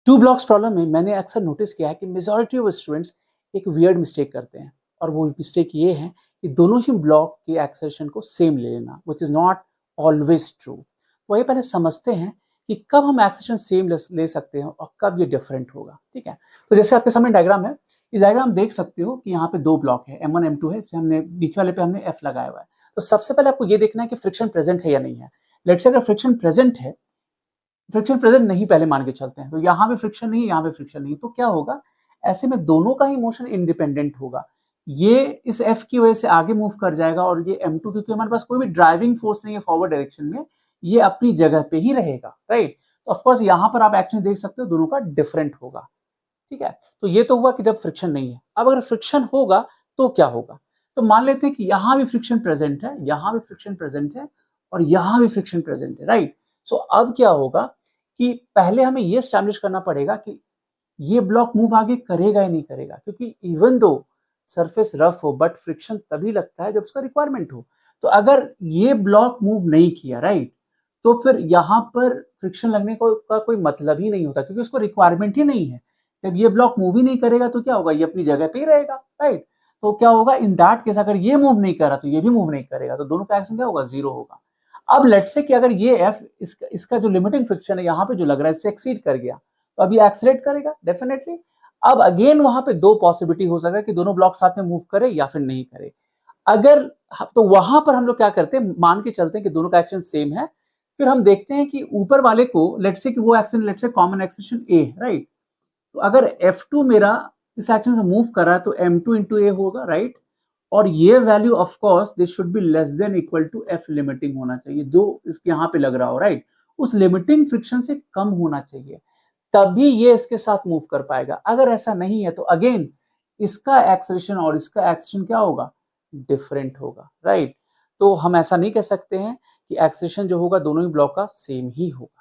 Two blocks problem में मैंने अक्सर नोटिस किया है कि मेजॉरिटी ऑफ स्टूडेंट्स एक वियर्ड मिस्टेक करते हैं, और वो मिस्टेक ये है कि दोनों ही ब्लॉक के एक्सेलरेशन को सेम ले लेना, which is not always true. वही पहले समझते हैं कि कब हम एक्सेलरेशन सेम ले सकते हैं और कब ये डिफरेंट होगा। ठीक है, तो जैसे आपके सामने डायग्राम है, इस डायग्राम देख सकते हो कि यहाँ पे दो ब्लॉक है, M1 M2 है, इसमें हमने बीच वाले पे हमने F लगाया हुआ है। तो सबसे पहले आपको ये देखना है कि फ्रिक्शन प्रेजेंट है या नहीं है। लेट्स से अगर फ्रिक्शन प्रेजेंट है, फ्रिक्शन प्रेजेंट नहीं पहले मान के चलते हैं, तो यहाँ पे फ्रिक्शन नहीं, यहाँ पे फ्रिक्शन नहीं, तो क्या होगा, ऐसे में दोनों का ही मोशन इंडिपेंडेंट होगा। ये इस F की वजह से आगे मूव कर जाएगा, और ये M2 क्योंकि हमारे पास कोई भी ड्राइविंग फोर्स नहीं है फॉरवर्ड डायरेक्शन में, ये अपनी जगह पे ही रहेगा, राइट। तो ऑफकोर्स यहाँ पर आप एक्शन देख सकते हो, दोनों का डिफरेंट होगा। ठीक है, तो ये तो हुआ कि जब फ्रिक्शन नहीं है। अब अगर फ्रिक्शन होगा तो क्या होगा, तो मान लेते हैं कि यहां भी फ्रिक्शन प्रेजेंट है, यहां भी फ्रिक्शन प्रेजेंट है, और यहां भी फ्रिक्शन प्रेजेंट है, राइट। सो अब क्या होगा कि पहले हमें ये एस्टैब्लिश करना पड़ेगा कि ये ब्लॉक मूव आगे करेगा या नहीं करेगा, क्योंकि इवन दो सरफेस रफ हो बट फ्रिक्शन तभी लगता है जब उसका रिक्वायरमेंट हो। तो अगर ये ब्लॉक मूव नहीं किया, राइट, तो फिर यहां पर फ्रिक्शन लगने का कोई मतलब ही नहीं होता, क्योंकि उसको रिक्वायरमेंट ही नहीं है। जब ये ब्लॉक मूव ही नहीं करेगा तो क्या होगा, ये अपनी जगह पे ही रहेगा, राइट। तो क्या होगा, इन दैट केस अगर ये मूव नहीं कर रहा तो ये भी मूव नहीं करेगा, तो दोनों का एक्शन क्या होगा, जीरो होगा। अब लेट्स से कि अगर ये F इसका जो लिमिटिंग फ्रिक्शन है यहाँ पे जो लग रहा है इससे एक्सीड कर गया, तो अब ये एक्सलेरेट करेगा डेफिनेटली। अब अगेन वहां पे दो पॉसिबिलिटी हो सकता है कि दोनों ब्लॉक साथ में मूव करे या फिर नहीं करे। अगर तो वहां पर हम लोग क्या करते हैं, मान के चलते हैं कि दोनों का एक्शन सेम है, फिर हम देखते हैं कि ऊपर वाले को लेट्स से कि वो action let's say common accession A है, राइट। तो अगर F2 मेरा इस एक्शन से मूव कर रहा है तो M2 इंटू ए होगा, राइट। और ये value of course this should be less than equal to F limiting होना चाहिए, जो इसके यहाँ पे लग रहा हो, राइट। उस लिमिटिंग फ्रिक्शन से कम होना चाहिए, तभी ये इसके साथ मूव कर पाएगा। अगर ऐसा नहीं है तो अगेन इसका एक्सेलरेशन और इसका एक्सेलरेशन क्या होगा, डिफरेंट होगा, राइट। तो हम ऐसा नहीं कह सकते हैं कि एक्सेलरेशन जो होगा दोनों ही ब्लॉक का सेम ही होगा।